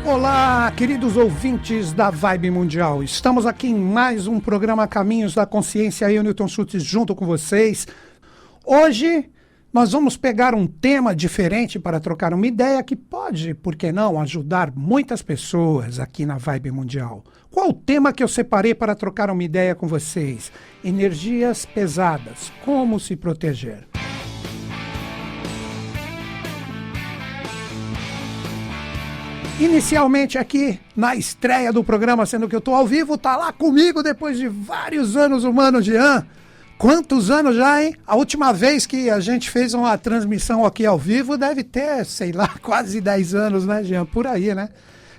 Olá, queridos ouvintes da Vibe Mundial. Estamos aqui em mais um programa Caminhos da Consciência. Eu, Newton Schultz, junto com vocês. Hoje nós vamos pegar um tema diferente para trocar uma ideia que pode, por que não, ajudar muitas pessoas aqui na Vibe Mundial. Qual o tema que eu separei para trocar uma ideia com vocês? Energias pesadas. Como se proteger? Inicialmente aqui na estreia do programa, sendo que eu estou ao vivo, tá lá comigo depois de vários anos o Mano Jean. Quantos anos já, hein? A última vez que a gente fez uma transmissão aqui ao vivo deve ter, sei lá, quase 10 anos, né, Jean? Por aí, né?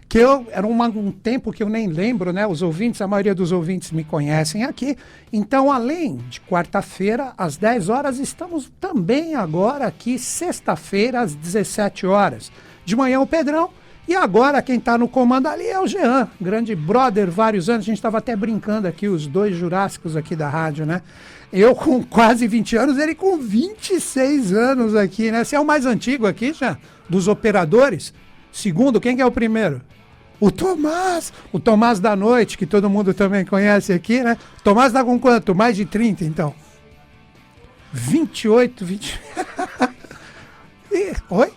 Que era um tempo que eu nem lembro, né? Os ouvintes, a maioria dos ouvintes me conhecem aqui. Então, além de quarta-feira, às 10 horas, estamos também agora aqui, sexta-feira, às 17 horas. De manhã, o Pedrão. E agora quem está no comando ali é o Jean, grande brother, vários anos. A gente estava até brincando aqui, os dois jurássicos aqui da rádio, né? Eu com quase 20 anos, ele com 26 anos aqui, né? Você é o mais antigo aqui, Jean, dos operadores. Segundo, quem que é o primeiro? O Tomás da Noite, que todo mundo também conhece aqui, né? Tomás tá com quanto? Mais de 30, então? 28, 20... Oi?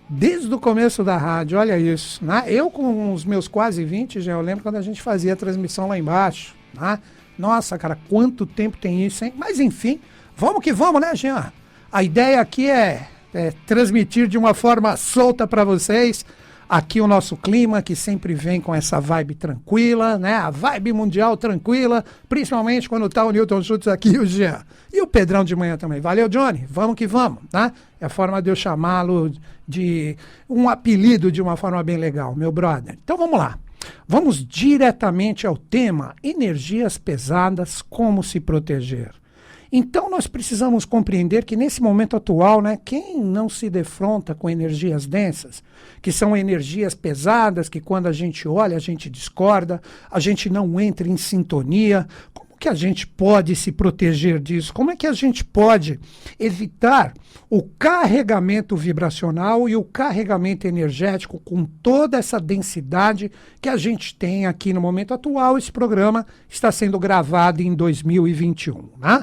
Desde o começo da rádio, olha isso, né? Eu com os meus quase 20, já eu lembro quando a gente fazia a transmissão lá embaixo, né? Nossa, cara, quanto tempo tem isso, hein? Mas enfim, vamos que vamos, né, Jean? A ideia aqui é transmitir de uma forma solta para vocês aqui o nosso clima, que sempre vem com essa vibe tranquila, né? A vibe mundial tranquila, principalmente quando tá o Newton Schultz aqui e o Jean. E o Pedrão de manhã também. Valeu, Johnny? Vamos que vamos, tá? É a forma de eu chamá-lo de um apelido de uma forma bem legal, meu brother. Então vamos lá. Vamos diretamente ao tema energias pesadas, como se proteger. Então nós precisamos compreender que nesse momento atual, né, quem não se defronta com energias densas, que são energias pesadas, que quando a gente olha, a gente discorda, a gente não entra em sintonia. Como que a gente pode se proteger disso? Como é que a gente pode evitar o carregamento vibracional e o carregamento energético com toda essa densidade que a gente tem aqui no momento atual? Esse programa está sendo gravado em 2021, né?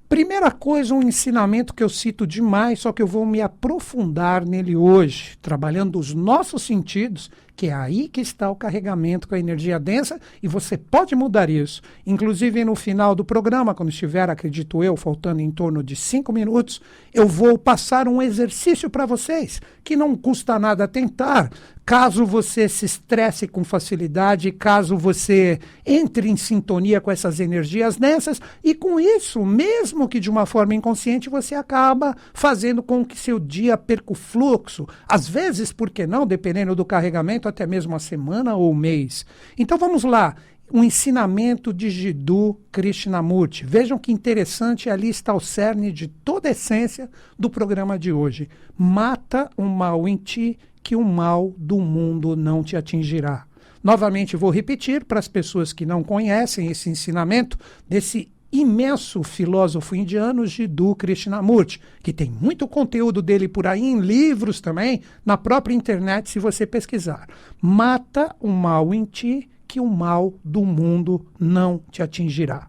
Primeira coisa, um ensinamento que eu cito demais, só que eu vou me aprofundar nele hoje, trabalhando os nossos sentidos, que é aí que está o carregamento com a energia densa, e você pode mudar isso. Inclusive, no final do programa, quando estiver, acredito eu, faltando em torno de 5 minutos, eu vou passar um exercício para vocês, que não custa nada tentar. Caso você se estresse com facilidade, caso você entre em sintonia com essas energias densas, e com isso, mesmo que de uma forma inconsciente, você acaba fazendo com que seu dia perca o fluxo. Às vezes, por que não, dependendo do carregamento, até mesmo uma semana ou um mês. Então vamos lá. Um ensinamento de Jiddu Krishnamurti. Vejam que interessante, ali está o cerne de toda a essência do programa de hoje. Mata o mal em ti, que o mal do mundo não te atingirá. Novamente vou repetir para as pessoas que não conhecem esse ensinamento desse imenso filósofo indiano Jiddu Krishnamurti, que tem muito conteúdo dele por aí em livros também, na própria internet, se você pesquisar. Mata o mal em ti, que o mal do mundo não te atingirá.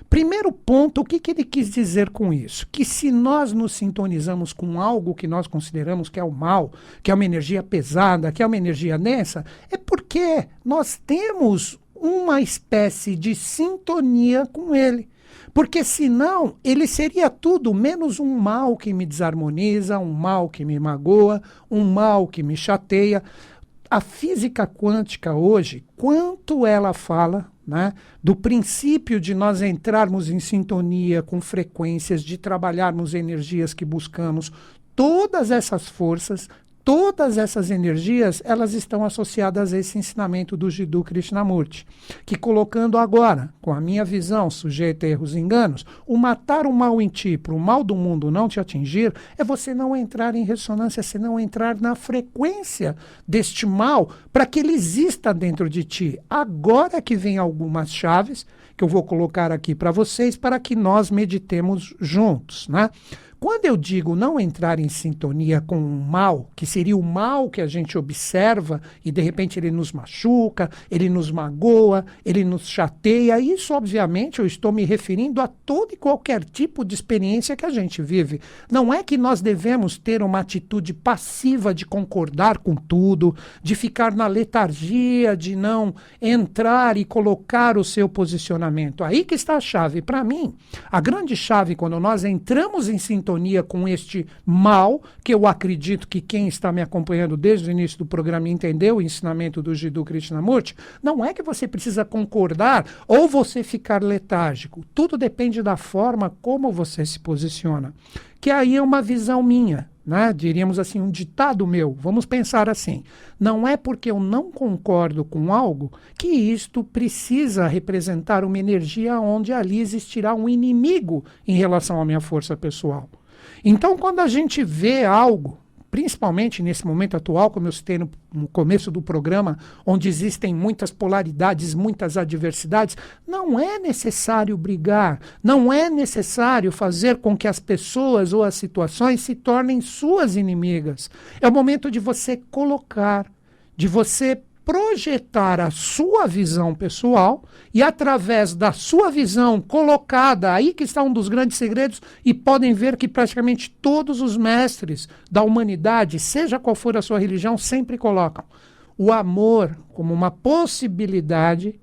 Primeiro ponto, o que ele quis dizer com isso? Que se nós nos sintonizamos com algo que nós consideramos que é o mal, que é uma energia pesada, que é uma energia densa, é porque nós temos uma espécie de sintonia com ele. Porque senão ele seria tudo menos um mal que me desarmoniza, um mal que me magoa, um mal que me chateia. A física quântica hoje, quanto ela fala, né, do princípio de nós entrarmos em sintonia com frequências, de trabalharmos energias que buscamos, todas essas forças, todas essas energias, elas estão associadas a esse ensinamento do Jiddu Krishnamurti, que colocando agora, com a minha visão, sujeita a erros e enganos, o matar o mal em ti, para o mal do mundo não te atingir, é você não entrar em ressonância, você não entrar na frequência deste mal, para que ele exista dentro de ti. Agora que vem algumas chaves, que eu vou colocar aqui para vocês, para que nós meditemos juntos, né? Quando eu digo não entrar em sintonia com o mal, que seria o mal que a gente observa e de repente ele nos machuca, ele nos magoa, ele nos chateia, isso obviamente eu estou me referindo a todo e qualquer tipo de experiência que a gente vive. Não é que nós devemos ter uma atitude passiva de concordar com tudo, de ficar na letargia, de não entrar e colocar o seu posicionamento. Aí que está a chave. Para mim, a grande chave quando nós entramos em sintonia com este mal, que eu acredito que quem está me acompanhando desde o início do programa entendeu o ensinamento do Jiddu Krishnamurti, não é que você precisa concordar ou você ficar letárgico. Tudo depende da forma como você se posiciona. Que aí é uma visão minha, né? Diríamos assim, um ditado meu. Vamos pensar assim. Não é porque eu não concordo com algo que isto precisa representar uma energia onde ali existirá um inimigo em relação à minha força pessoal. Então, quando a gente vê algo, principalmente nesse momento atual, como eu citei no começo do programa, onde existem muitas polaridades, muitas adversidades, não é necessário brigar, não é necessário fazer com que as pessoas ou as situações se tornem suas inimigas. É o momento de você colocar, de você projetar a sua visão pessoal e através da sua visão colocada, aí que está um dos grandes segredos, e podem ver que praticamente todos os mestres da humanidade, seja qual for a sua religião, sempre colocam o amor como uma possibilidade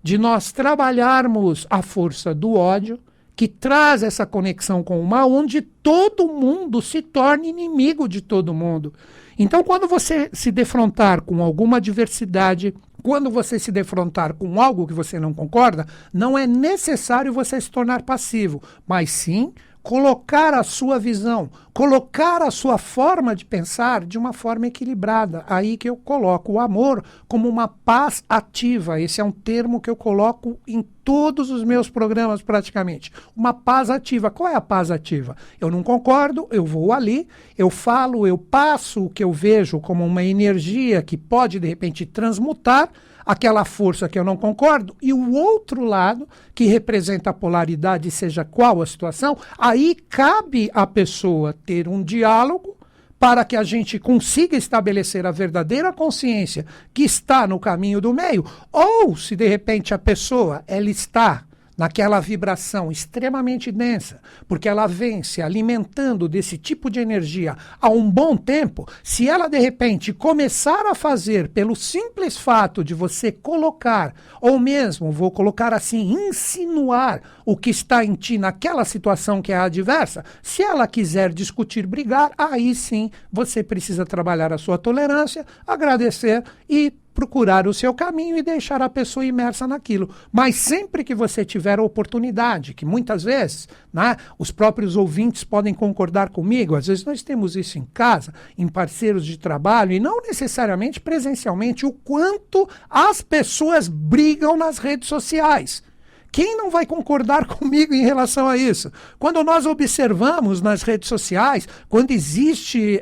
de nós trabalharmos a força do ódio, que traz essa conexão com o mal, onde todo mundo se torna inimigo de todo mundo. Então, quando você se defrontar com alguma adversidade, quando você se defrontar com algo que você não concorda, não é necessário você se tornar passivo, mas sim colocar a sua visão, colocar a sua forma de pensar de uma forma equilibrada. Aí que eu coloco o amor como uma paz ativa. Esse é um termo que eu coloco em todos os meus programas praticamente. Uma paz ativa. Qual é a paz ativa? Eu não concordo, eu vou ali, eu falo, eu passo o que eu vejo como uma energia que pode de repente transmutar aquela força que eu não concordo, e o outro lado, que representa a polaridade, seja qual a situação, aí cabe à pessoa ter um diálogo para que a gente consiga estabelecer a verdadeira consciência que está no caminho do meio, ou se de repente a pessoa ela está naquela vibração extremamente densa, porque ela vem se alimentando desse tipo de energia há um bom tempo, se ela de repente começar a fazer pelo simples fato de você colocar, ou mesmo, vou colocar assim, insinuar o que está em ti naquela situação que é adversa, se ela quiser discutir, brigar, aí sim você precisa trabalhar a sua tolerância, agradecer e procurar o seu caminho e deixar a pessoa imersa naquilo. Mas sempre que você tiver a oportunidade, que muitas vezes, né, os próprios ouvintes podem concordar comigo, às vezes nós temos isso em casa, em parceiros de trabalho, e não necessariamente presencialmente, o quanto as pessoas brigam nas redes sociais. Quem não vai concordar comigo em relação a isso? Quando nós observamos nas redes sociais, quando existe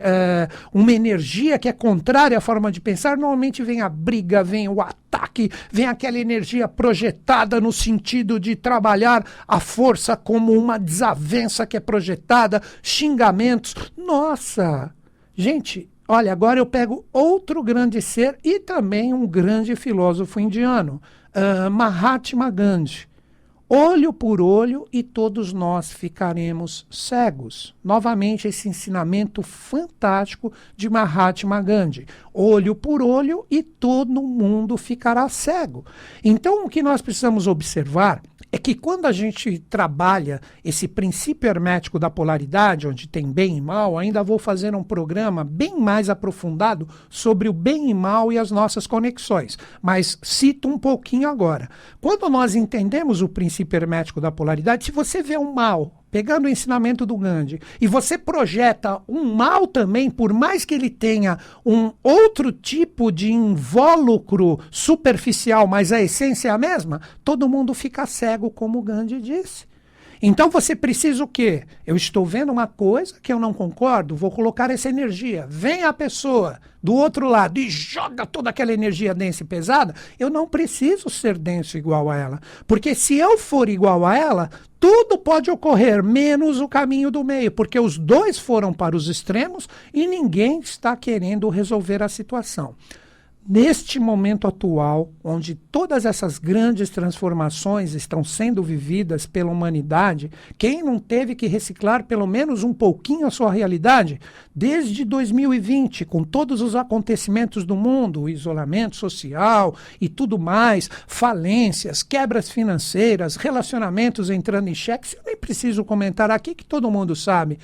uma energia que é contrária à forma de pensar, normalmente vem a briga, vem o ataque, vem aquela energia projetada no sentido de trabalhar a força como uma desavença que é projetada, xingamentos. Nossa! Gente, olha, agora eu pego outro grande ser e também um grande filósofo indiano, Mahatma Gandhi. Olho por olho e todos nós ficaremos cegos. Novamente, esse ensinamento fantástico de Mahatma Gandhi. Olho por olho e todo mundo ficará cego. Então, o que nós precisamos observar é que quando a gente trabalha esse princípio hermético da polaridade, onde tem bem e mal, ainda vou fazer um programa bem mais aprofundado sobre o bem e mal e as nossas conexões. Mas cito um pouquinho agora. Quando nós entendemos o princípio hermético da polaridade, se você vê um mal, pegando o ensinamento do Gandhi, e você projeta um mal também, por mais que ele tenha um outro tipo de invólucro superficial, mas a essência é a mesma, todo mundo fica cego, como o Gandhi disse. Então você precisa o quê? Eu estou vendo uma coisa que eu não concordo, vou colocar essa energia. Vem a pessoa do outro lado e joga toda aquela energia densa e pesada. Eu não preciso ser denso igual a ela. Porque se eu for igual a ela, tudo pode ocorrer, menos o caminho do meio. Porque os dois foram para os extremos e ninguém está querendo resolver a situação. Neste momento atual, onde todas essas grandes transformações estão sendo vividas pela humanidade, quem não teve que reciclar pelo menos um pouquinho a sua realidade? Desde 2020, com todos os acontecimentos do mundo, o isolamento social e tudo mais, falências, quebras financeiras, relacionamentos entrando em xeque, eu nem preciso comentar aqui que todo mundo sabe.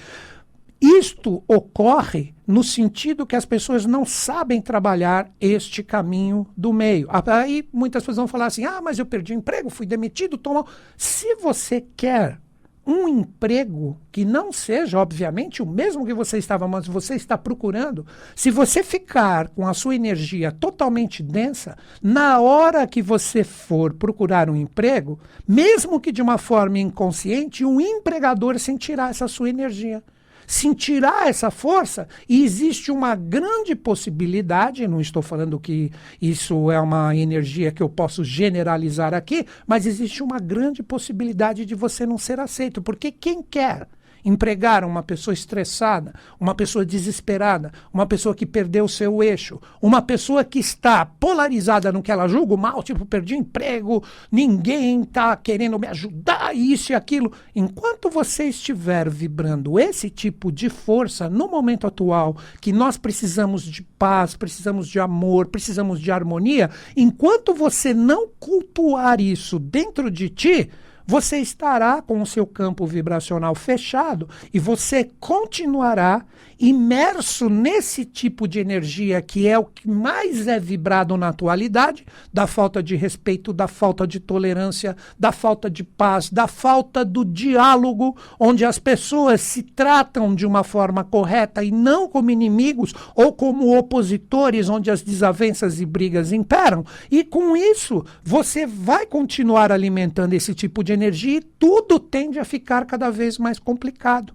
Isto ocorre no sentido que as pessoas não sabem trabalhar este caminho do meio. Aí muitas pessoas vão falar assim, mas eu perdi o emprego, fui demitido, tomou. Se você quer um emprego que não seja, obviamente, o mesmo que você estava, mas você está procurando, se você ficar com a sua energia totalmente densa, na hora que você for procurar um emprego, mesmo que de uma forma inconsciente, um empregador sentirá essa sua energia. Sentirá essa força e existe uma grande possibilidade, não estou falando que isso é uma energia que eu posso generalizar aqui, mas existe uma grande possibilidade de você não ser aceito, porque quem quer empregar uma pessoa estressada, uma pessoa desesperada, uma pessoa que perdeu o seu eixo, uma pessoa que está polarizada no que ela julga mal, tipo, perdi o emprego, ninguém está querendo me ajudar, isso e aquilo. Enquanto você estiver vibrando esse tipo de força no momento atual, que nós precisamos de paz, precisamos de amor, precisamos de harmonia, enquanto você não cultuar isso dentro de ti, você estará com o seu campo vibracional fechado e você continuará imerso nesse tipo de energia que é o que mais é vibrado na atualidade, da falta de respeito, da falta de tolerância, da falta de paz, da falta do diálogo, onde as pessoas se tratam de uma forma correta e não como inimigos ou como opositores, onde as desavenças e brigas imperam. E com isso, você vai continuar alimentando esse tipo de energia e tudo tende a ficar cada vez mais complicado.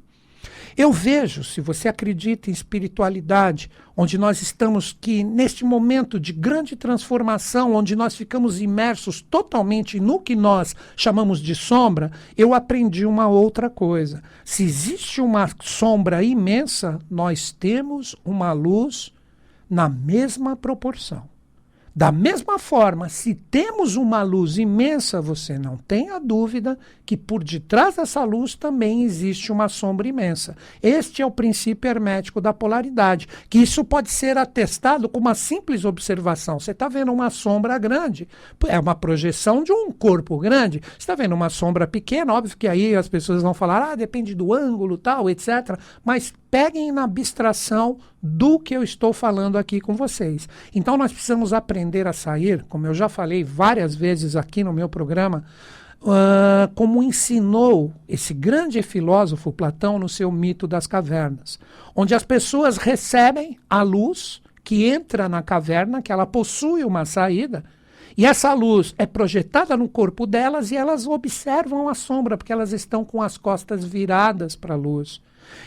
Eu vejo, se você acredita em espiritualidade, onde nós estamos que neste momento de grande transformação, onde nós ficamos imersos totalmente no que nós chamamos de sombra, eu aprendi uma outra coisa. Se existe uma sombra imensa, nós temos uma luz na mesma proporção. Da mesma forma, se temos uma luz imensa, você não tenha dúvida que por detrás dessa luz também existe uma sombra imensa. Este é o princípio hermético da polaridade, que isso pode ser atestado com uma simples observação. Você está vendo uma sombra grande, é uma projeção de um corpo grande. Você está vendo uma sombra pequena, óbvio que aí as pessoas vão falar, depende do ângulo, tal, etc. Mas peguem na abstração do que eu estou falando aqui com vocês. Então nós precisamos aprender a sair, como eu já falei várias vezes aqui no meu programa, como ensinou esse grande filósofo Platão no seu mito das cavernas, onde as pessoas recebem a luz que entra na caverna, que ela possui uma saída, e essa luz é projetada no corpo delas e elas observam a sombra, porque elas estão com as costas viradas para a luz.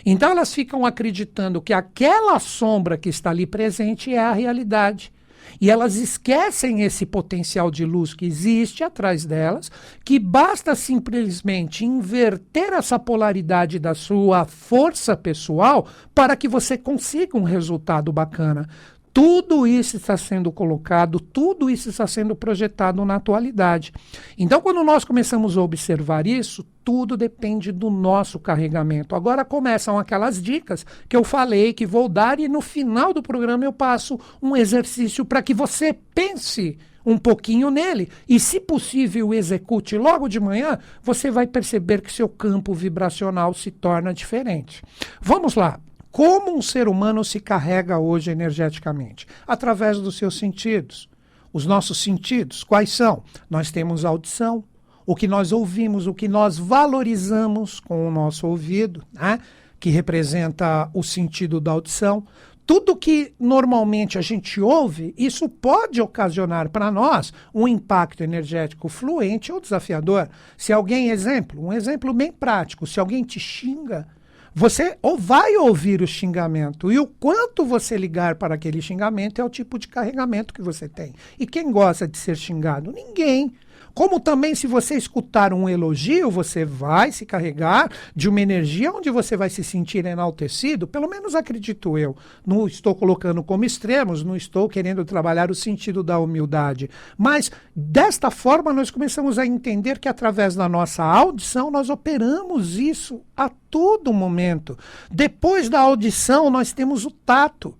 Então elas ficam acreditando que aquela sombra que está ali presente é a realidade. E elas esquecem esse potencial de luz que existe atrás delas, que basta simplesmente inverter essa polaridade da sua força pessoal para que você consiga um resultado bacana. Tudo isso está sendo colocado, tudo isso está sendo projetado na atualidade. Então, quando nós começamos a observar isso, tudo depende do nosso carregamento. Agora começam aquelas dicas que eu falei que vou dar e no final do programa eu passo um exercício para que você pense um pouquinho nele e, se possível, execute logo de manhã, você vai perceber que seu campo vibracional se torna diferente. Vamos lá. Como um ser humano se carrega hoje energeticamente? Através dos seus sentidos. Os nossos sentidos, quais são? Nós temos audição, o que nós ouvimos, o que nós valorizamos com o nosso ouvido, né? Que representa o sentido da audição. tudo que normalmente a gente ouve, isso pode ocasionar para nós um impacto energético fluente ou desafiador. Se alguém, um exemplo bem prático, se alguém te xinga, você ou vai ouvir o xingamento, e o quanto você ligar para aquele xingamento é o tipo de carregamento que você tem. E quem gosta de ser xingado? Ninguém. Como também, se você escutar um elogio, você vai se carregar de uma energia onde você vai se sentir enaltecido, pelo menos acredito eu. Não estou colocando como extremos, não estou querendo trabalhar o sentido da humildade. Mas, desta forma, nós começamos a entender que, através da nossa audição, nós operamos isso a todo momento. Depois da audição, nós temos o tato.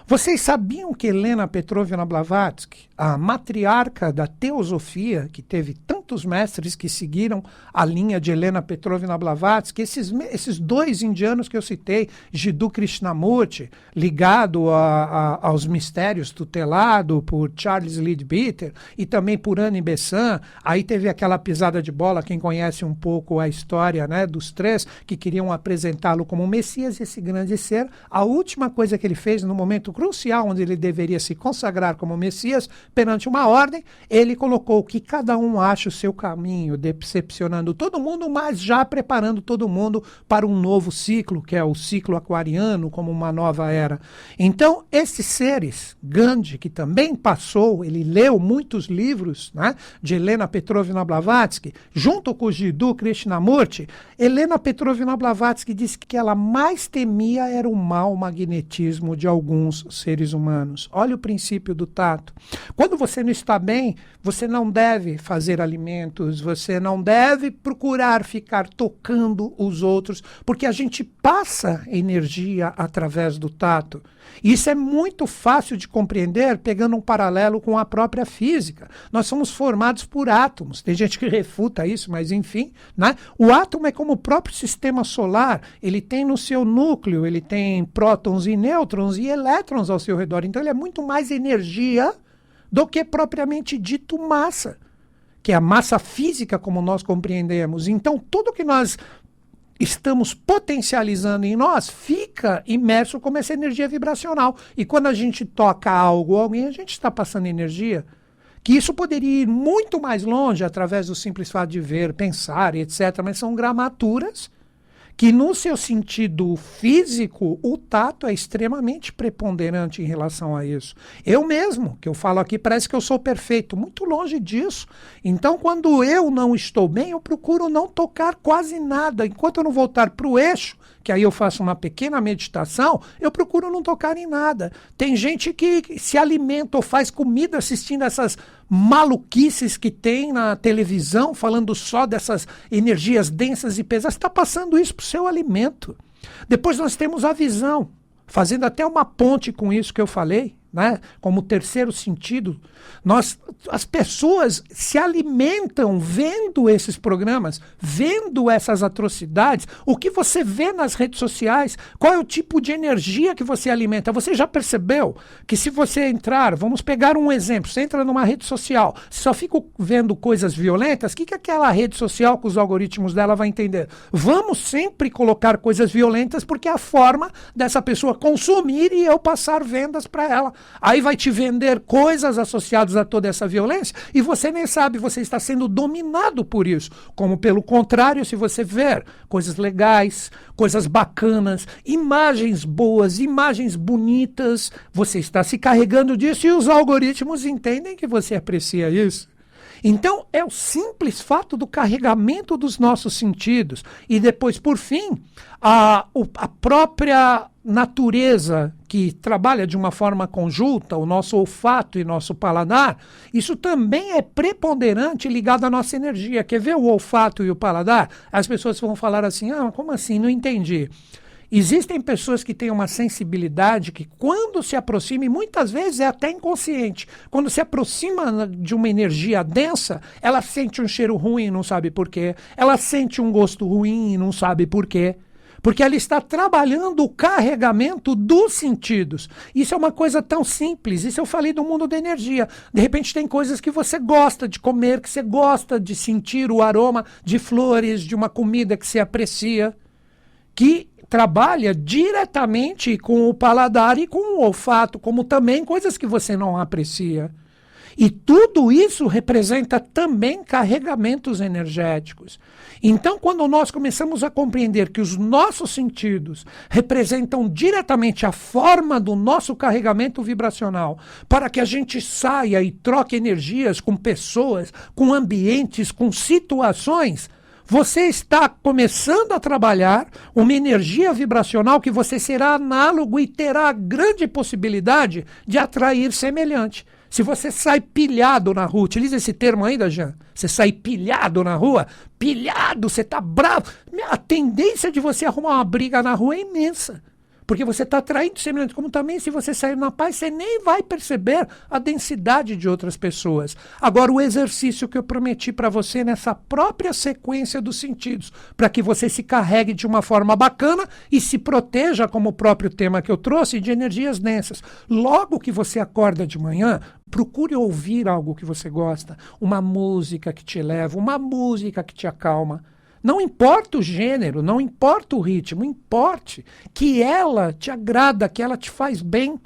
Vocês sabiam que Helena Petrovna Blavatsky, a matriarca da teosofia, que teve tantos mestres que seguiram a linha de Helena Petrovna Blavatsky, esses dois indianos que eu citei, Jiddu Krishnamurti, ligado aos mistérios, tutelado por Charles Leadbeater e também por Annie Besant, aí teve aquela pisada de bola, quem conhece um pouco a história, né, dos três que queriam apresentá-lo como Messias, esse grande ser. A última coisa que ele fez no momento crucial, onde ele deveria se consagrar como Messias, perante uma ordem, ele colocou que cada um acha o seu caminho, decepcionando todo mundo, mas já preparando todo mundo para um novo ciclo, que é o ciclo aquariano, como uma nova era. Então, esses seres, Gandhi, que também passou, ele leu muitos livros, né, de Helena Petrovna Blavatsky, junto com o Jiddu Krishnamurti. Helena Petrovna Blavatsky disse que ela mais temia era o mau magnetismo de alguns seres humanos. Olha o princípio do tato. Quando você não está bem, você não deve fazer alimentos, você não deve procurar ficar tocando os outros, porque a gente passa energia através do tato. Isso é muito fácil de compreender pegando um paralelo com a própria física. Nós somos formados por átomos. Tem gente que refuta isso, mas enfim, né? O átomo é como o próprio sistema solar. Ele tem no seu núcleo, ele tem prótons e nêutrons e elétrons ao seu redor. Então ele é muito mais energia do que propriamente dito massa, que é a massa física como nós compreendemos. Então tudo que nós estamos potencializando em nós, fica imerso como essa energia vibracional. E quando a gente toca algo ou alguém, a gente está passando energia. Que isso poderia ir muito mais longe através do simples fato de ver, pensar, etc. Mas são gramaturas que no seu sentido físico, o tato é extremamente preponderante em relação a isso. Eu mesmo, que eu falo aqui, parece que eu sou perfeito, muito longe disso. Então, quando eu não estou bem, eu procuro não tocar quase nada. Enquanto eu não voltar para o eixo, que aí eu faço uma pequena meditação, eu procuro não tocar em nada. Tem gente que se alimenta ou faz comida assistindo essas maluquices que tem na televisão, falando só dessas energias densas e pesadas. Você está passando isso para o seu alimento. Depois nós temos a visão, fazendo até uma ponte com isso que eu falei, né? Como terceiro sentido, as pessoas se alimentam vendo esses programas, vendo essas atrocidades. O que você vê nas redes sociais, qual é o tipo de energia que você alimenta? Você já percebeu que se você entrar, vamos pegar um exemplo, você entra numa rede social, você só fica vendo coisas violentas, o que aquela rede social com os algoritmos dela vai entender? Vamos sempre colocar coisas violentas porque é a forma dessa pessoa consumir e eu passar vendas para ela. Aí vai te vender coisas associadas a toda essa violência e você nem sabe, você está sendo dominado por isso. Como pelo contrário, se você ver coisas legais, coisas bacanas, imagens boas, imagens bonitas, você está se carregando disso e os algoritmos entendem que você aprecia isso. Então, é o simples fato do carregamento dos nossos sentidos. E depois, por fim, a própria natureza que trabalha de uma forma conjunta, o nosso olfato e nosso paladar, isso também é preponderante ligado à nossa energia. Quer ver o olfato e o paladar? As pessoas vão falar assim, como assim? Não entendi. Existem pessoas que têm uma sensibilidade que quando se aproxima, e muitas vezes é até inconsciente, quando se aproxima de uma energia densa, ela sente um cheiro ruim e não sabe por quê. Ela sente um gosto ruim e não sabe por quê. Porque ela está trabalhando o carregamento dos sentidos. Isso é uma coisa tão simples. Isso eu falei do mundo da energia. De repente tem coisas que você gosta de comer, que você gosta de sentir o aroma de flores, de uma comida que você aprecia, que trabalha diretamente com o paladar e com o olfato, como também coisas que você não aprecia. E tudo isso representa também carregamentos energéticos. Então, quando nós começamos a compreender que os nossos sentidos representam diretamente a forma do nosso carregamento vibracional, para que a gente saia e troque energias com pessoas, com ambientes, com situações, você está começando a trabalhar uma energia vibracional que você será análogo e terá a grande possibilidade de atrair semelhante. Se você sai pilhado na rua, utiliza esse termo ainda, Jean? Você sai pilhado na rua? Pilhado, você está bravo. A tendência de você arrumar uma briga na rua é imensa. Porque você está atraindo semelhante. Como também, se você sair na paz, você nem vai perceber a densidade de outras pessoas. Agora, o exercício que eu prometi para você nessa própria sequência dos sentidos, para que você se carregue de uma forma bacana e se proteja, como o próprio tema que eu trouxe, de energias densas. Logo que você acorda de manhã, procure ouvir algo que você gosta, uma música que te eleva, uma música que te acalma. Não importa o gênero, não importa o ritmo, importe que ela te agrada, que ela te faz bem.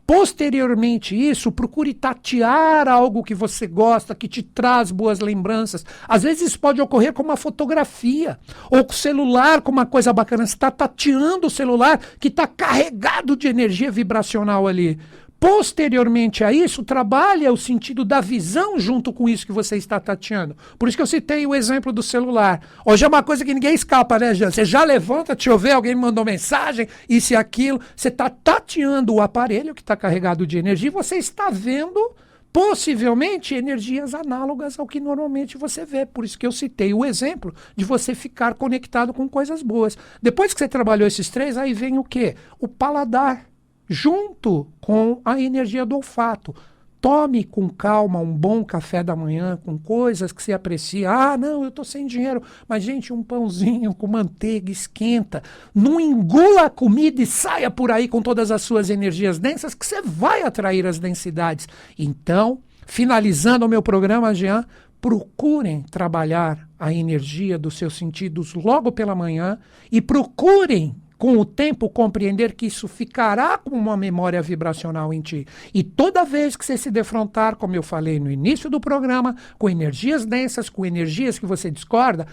Posteriormente isso, procure tatear algo que você gosta, que te traz boas lembranças. Às vezes isso pode ocorrer com uma fotografia, ou com o celular, com uma coisa bacana. Você está tateando o celular que está carregado de energia vibracional ali. Posteriormente a isso, trabalha o sentido da visão junto com isso que você está tateando. Por isso que eu citei o exemplo do celular. Hoje é uma coisa que ninguém escapa, né, Jean? Você já levanta, deixa eu ver, alguém me mandou mensagem, isso e aquilo. Você está tateando o aparelho que está carregado de energia e você está vendo, possivelmente, energias análogas ao que normalmente você vê. Por isso que eu citei o exemplo de você ficar conectado com coisas boas. Depois que você trabalhou esses três, aí vem o quê? O paladar, junto com a energia do olfato. Tome com calma um bom café da manhã, com coisas que você aprecia. Ah, não, eu estou sem dinheiro. Mas, gente, um pãozinho com manteiga, esquenta. Não engula a comida e saia por aí com todas as suas energias densas, que você vai atrair as densidades. Então, finalizando o meu programa, Jean, procurem trabalhar a energia dos seus sentidos logo pela manhã e procurem, com o tempo, compreender que isso ficará com uma memória vibracional em ti. E toda vez que você se defrontar, como eu falei no início do programa, com energias densas, com energias que você discorda,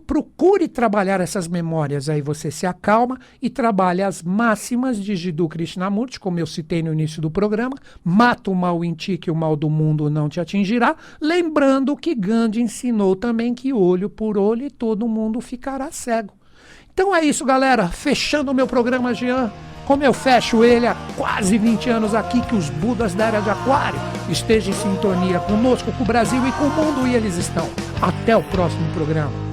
procure trabalhar essas memórias. Aí você se acalma e trabalha as máximas de Jiddu Krishnamurti, como eu citei no início do programa. Mata o mal em ti, que o mal do mundo não te atingirá. Lembrando que Gandhi ensinou também que olho por olho e todo mundo ficará cego. Então é isso, galera. Fechando o meu programa, Jean, como eu fecho ele há quase 20 anos aqui, que os Budas da Era de Aquário estejam em sintonia conosco, com o Brasil e com o mundo, e eles estão. Até o próximo programa.